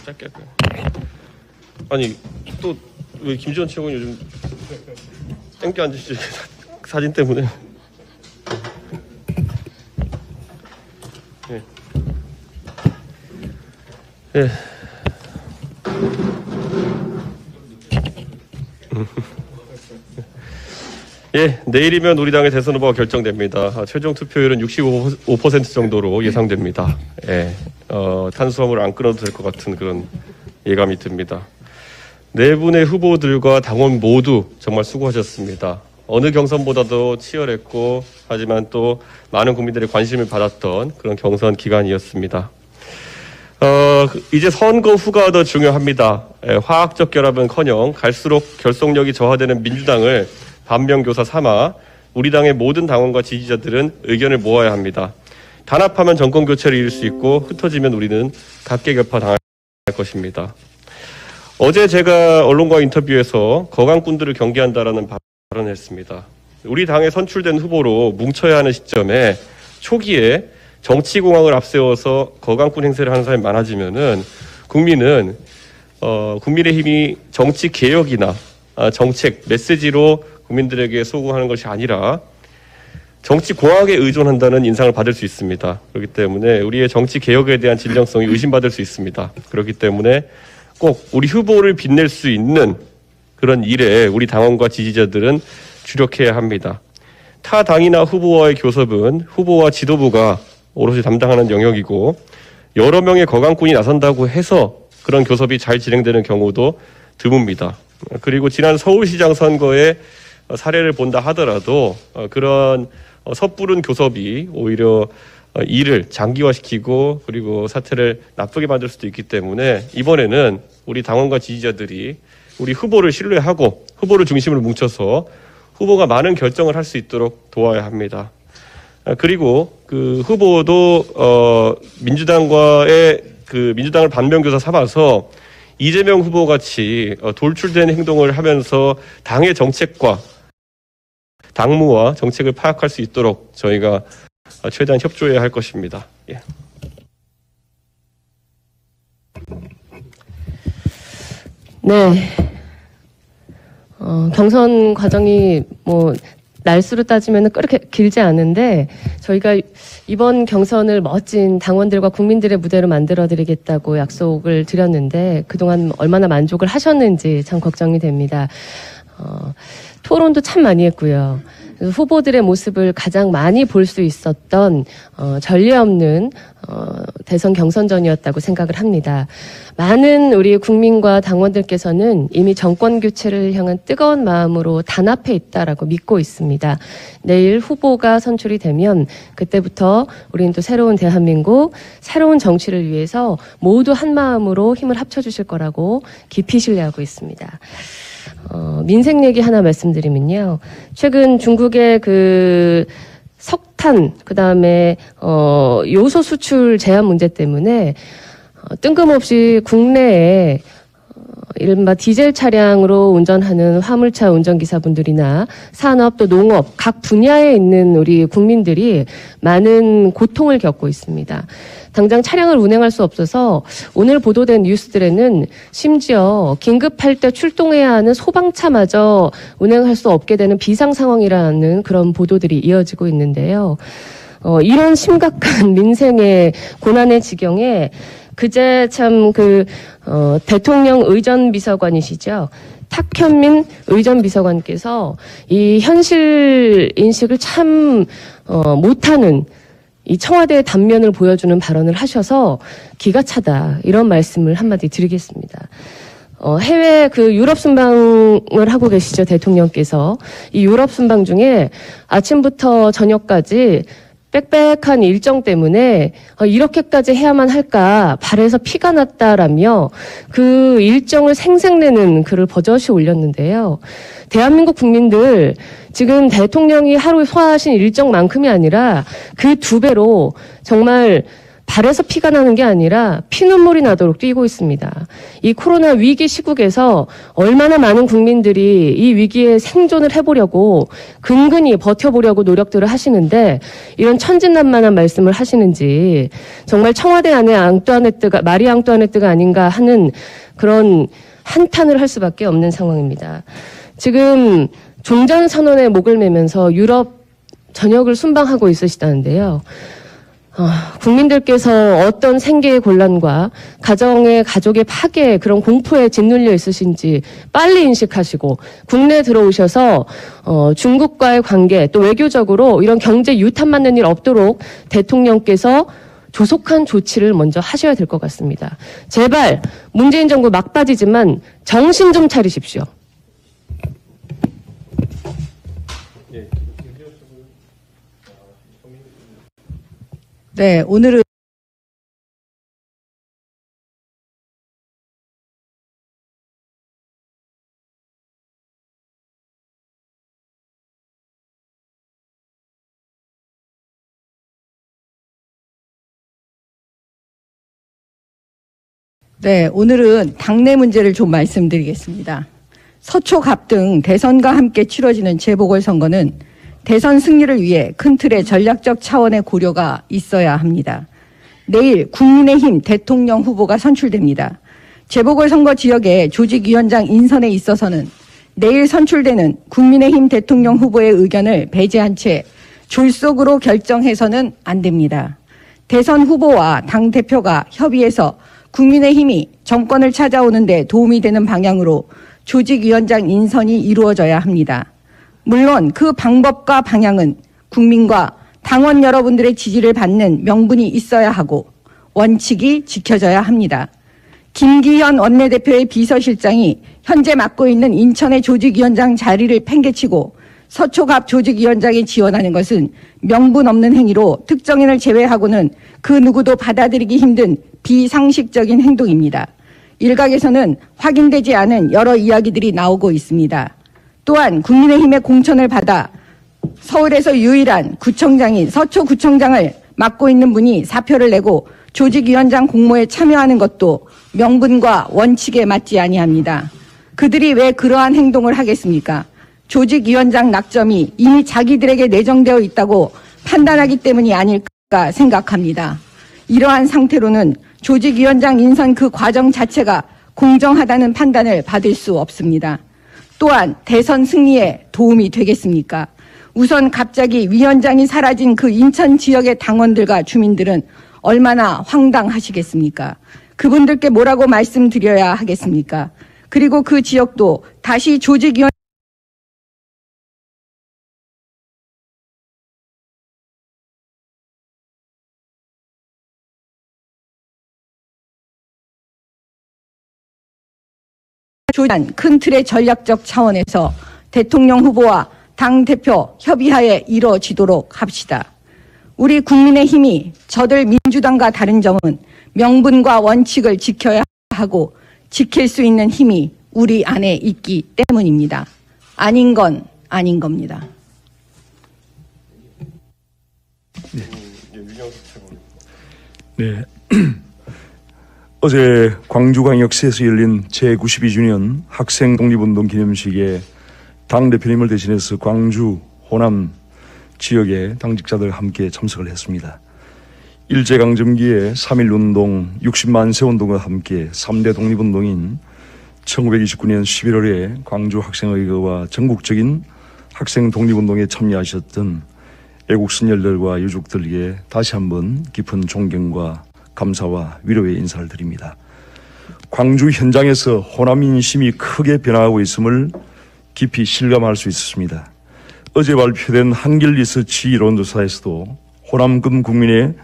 짧게 할까요? 아니 또 왜 김지원 최고는 요즘 땡겨 앉으시죠? 사진 때문에. 예. 예. 예, 내일이면 우리 당의 대선 후보가 결정됩니다. 최종 투표율은 65% 정도로 예상됩니다. 예, 탄수화물을 안 끊어도 될 것 같은 그런 예감이 듭니다. 네 분의 후보들과 당원 모두 정말 수고하셨습니다. 어느 경선보다도 치열했고 하지만 또 많은 국민들의 관심을 받았던 그런 경선 기간이었습니다. 이제 선거 후가 더 중요합니다. 화학적 결합은커녕 갈수록 결속력이 저하되는 민주당을 반면교사 삼아 우리 당의 모든 당원과 지지자들은 의견을 모아야 합니다. 단합하면 정권 교체를 이룰 수 있고 흩어지면 우리는 각계격파 당할 것입니다. 어제 제가 언론과 인터뷰에서 거강꾼들을 경계한다라는 발언을 했습니다. 우리 당에 선출된 후보로 뭉쳐야 하는 시점에 초기에 정치공학을 앞세워서 거강꾼 행세를 하는 사람이 많아지면은 국민은 국민의힘이 정치 개혁이나 정책 메시지로 국민들에게 소구하는 것이 아니라 정치 공학에 의존한다는 인상을 받을 수 있습니다. 그렇기 때문에 우리의 정치 개혁에 대한 진정성이 의심받을 수 있습니다. 그렇기 때문에 꼭 우리 후보를 빛낼 수 있는 그런 일에 우리 당원과 지지자들은 주력해야 합니다. 타 당이나 후보와의 교섭은 후보와 지도부가 오롯이 담당하는 영역이고 여러 명의 거강꾼이 나선다고 해서 그런 교섭이 잘 진행되는 경우도 드뭅니다. 그리고 지난 서울시장 선거의 사례를 본다 하더라도 그런 섣부른 교섭이 오히려 일을 장기화시키고 그리고 사태를 나쁘게 만들 수도 있기 때문에 이번에는 우리 당원과 지지자들이 우리 후보를 신뢰하고 후보를 중심으로 뭉쳐서 후보가 많은 결정을 할 수 있도록 도와야 합니다. 그리고 그 후보도 민주당과의 그 민주당을 반면교사 삼아서 이재명 후보 같이 돌출된 행동을 하면서 당의 정책과 당무와 정책을 파악할 수 있도록 저희가 최대한 협조해야 할 것입니다. 예. 네. 경선 과정이 날수로 따지면 그렇게 길지 않은데 저희가 이번 경선을 멋진 당원들과 국민들의 무대로 만들어드리겠다고 약속을 드렸는데 그동안 얼마나 만족을 하셨는지 참 걱정이 됩니다. 토론도 참 많이 했고요. 후보들의 모습을 가장 많이 볼 수 있었던 전례 없는 대선 경선전이었다고 생각을 합니다. 많은 우리 국민과 당원들께서는 이미 정권 교체를 향한 뜨거운 마음으로 단합해 있다라고 믿고 있습니다. 내일 후보가 선출이 되면 그때부터 우리는 또 새로운 대한민국, 새로운 정치를 위해서 모두 한 마음으로 힘을 합쳐주실 거라고 깊이 신뢰하고 있습니다. 민생 얘기 하나 말씀드리면요. 최근 중국의 그 석탄, 그 다음에 요소 수출 제한 문제 때문에 뜬금없이 국내에 이른바 디젤 차량으로 운전하는 화물차 운전기사분들이나 산업 또 농업 각 분야에 있는 우리 국민들이 많은 고통을 겪고 있습니다. 당장 차량을 운행할 수 없어서 오늘 보도된 뉴스들에는 심지어 긴급할 때 출동해야 하는 소방차마저 운행할 수 없게 되는 비상 상황이라는 그런 보도들이 이어지고 있는데요. 이런 심각한 민생의 고난의 지경에 그제 참 대통령 의전비서관이시죠. 탁현민 의전비서관께서 이 현실 인식을 참 못하는 이 청와대의 단면을 보여주는 발언을 하셔서 기가 차다 이런 말씀을 한마디 드리겠습니다. 해외 유럽 순방을 하고 계시죠, 대통령께서. 이 유럽 순방 중에 아침부터 저녁까지 빽빽한 일정 때문에 이렇게까지 해야만 할까 발에서 피가 났다라며 그 일정을 생색내는 글을 버젓이 올렸는데요. 대한민국 국민들 지금 대통령이 하루 소화하신 일정만큼이 아니라 그 2배로 정말 발에서 피가 나는 게 아니라 피눈물이 나도록 뛰고 있습니다. 이 코로나 위기 시국에서 얼마나 많은 국민들이 이 위기에 생존을 해보려고 근근히 버텨보려고 노력들을 하시는데 이런 천진난만한 말씀을 하시는지 정말 청와대 안에 마리 앙뚜아네트가 아닌가 하는 그런 한탄을 할 수밖에 없는 상황입니다. 지금 종전선언에 목을 매면서 유럽 전역을 순방하고 있으시다는데요. 국민들께서 어떤 생계의 곤란과 가족의 파괴 그런 공포에 짓눌려 있으신지 빨리 인식하시고 국내에 들어오셔서 중국과의 관계 또 외교적으로 이런 경제 유탄 맞는 일 없도록 대통령께서 조속한 조치를 먼저 하셔야 될 것 같습니다. 제발 문재인 정부 막바지지만 정신 좀 차리십시오. 네, 오늘은 당내 문제를 좀 말씀드리겠습니다. 서초갑 등 대선과 함께 치러지는 재보궐선거는 대선 승리를 위해 큰 틀의 전략적 차원의 고려가 있어야 합니다. 내일 국민의힘 대통령 후보가 선출됩니다. 재보궐선거 지역의 조직위원장 인선에 있어서는 내일 선출되는 국민의힘 대통령 후보의 의견을 배제한 채 졸속으로 결정해서는 안 됩니다. 대선 후보와 당대표가 협의해서 국민의힘이 정권을 찾아오는 데 도움이 되는 방향으로 조직위원장 인선이 이루어져야 합니다. 물론 그 방법과 방향은 국민과 당원 여러분들의 지지를 받는 명분이 있어야 하고 원칙이 지켜져야 합니다. 김기현 원내대표의 비서실장이 현재 맡고 있는 인천의 조직위원장 자리를 팽개치고 서초갑 조직위원장에 지원하는 것은 명분 없는 행위로 특정인을 제외하고는 그 누구도 받아들이기 힘든 비상식적인 행동입니다. 일각에서는 확인되지 않은 여러 이야기들이 나오고 있습니다. 또한 국민의힘의 공천을 받아 서울에서 유일한 구청장인 서초구청장을 맡고 있는 분이 사표를 내고 조직위원장 공모에 참여하는 것도 명분과 원칙에 맞지 아니합니다. 그들이 왜 그러한 행동을 하겠습니까? 조직위원장 낙점이 이미 자기들에게 내정되어 있다고 판단하기 때문이 아닐까 생각합니다. 이러한 상태로는 조직위원장 인선 그 과정 자체가 공정하다는 판단을 받을 수 없습니다. 또한 대선 승리에 도움이 되겠습니까? 우선 갑자기 위원장이 사라진 그 인천 지역의 당원들과 주민들은 얼마나 황당하시겠습니까? 그분들께 뭐라고 말씀드려야 하겠습니까? 그리고 그 지역도 다시 조직위원 큰 틀의 전략적 차원에서 대통령 후보와 당대표 협의하에 이뤄지도록 합시다. 우리 국민의힘이 저들 민주당과 다른 점은 명분과 원칙을 지켜야 하고 지킬 수 있는 힘이 우리 안에 있기 때문입니다. 아닌 건 아닌 겁니다. 네. 어제 광주광역시에서 열린 제92주년 학생 독립운동 기념식에 당대표님을 대신해서 광주, 호남 지역의 당직자들 함께 참석을 했습니다. 일제강점기에 3.1운동, 60만 세운동과 함께 3대 독립운동인 1929년 11월에 광주 학생의회와 전국적인 학생 독립운동에 참여하셨던 애국선열들과 유족들에게 다시 한번 깊은 존경과 감사와 위로의 인사를 드립니다. 광주 현장에서 호남 인심이 크게 변화하고 있음을 깊이 실감할 수 있었습니다. 어제 발표된 한길리서치 여론조사에서도 호남권 국민의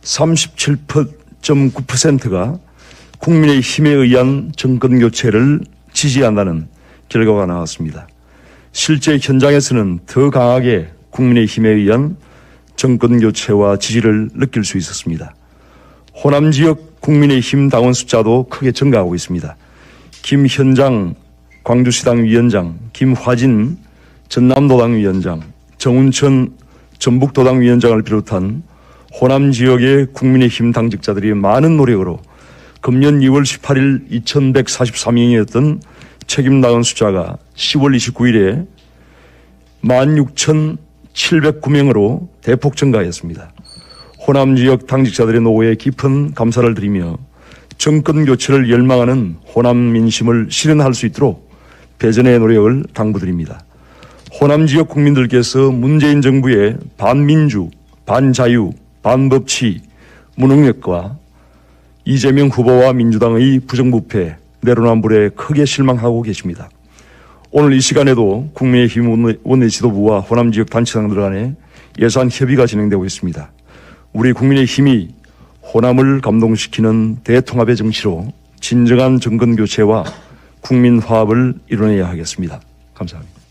37.9%가 국민의힘에 의한 정권교체를 지지한다는 결과가 나왔습니다. 실제 현장에서는 더 강하게 국민의힘에 의한 정권 교체와 지지를 느낄 수 있었습니다. 호남 지역 국민의힘 당원 숫자도 크게 증가하고 있습니다. 김현장 광주시당 위원장, 김화진 전남도당 위원장, 정운천 전북도당 위원장을 비롯한 호남 지역의 국민의힘 당직자들이 많은 노력으로 금년 2월 18일 2143명이었던 책임당원 숫자가 10월 29일에 16,709명으로 대폭 증가하였습니다. 호남 지역 당직자들의 노고에 깊은 감사를 드리며 정권 교체를 열망하는 호남 민심을 실현할 수 있도록 배전의 노력을 당부드립니다. 호남 지역 국민들께서 문재인 정부의 반민주, 반자유, 반법치, 무능력과 이재명 후보와 민주당의 부정부패, 내로남불에 크게 실망하고 계십니다. 오늘 이 시간에도 국민의힘 원내 지도부와 호남 지역 단체장들 간의 예산 협의가 진행되고 있습니다. 우리 국민의힘이 호남을 감동시키는 대통합의 정치로 진정한 정권 교체와 국민 화합을 이뤄내야 하겠습니다. 감사합니다.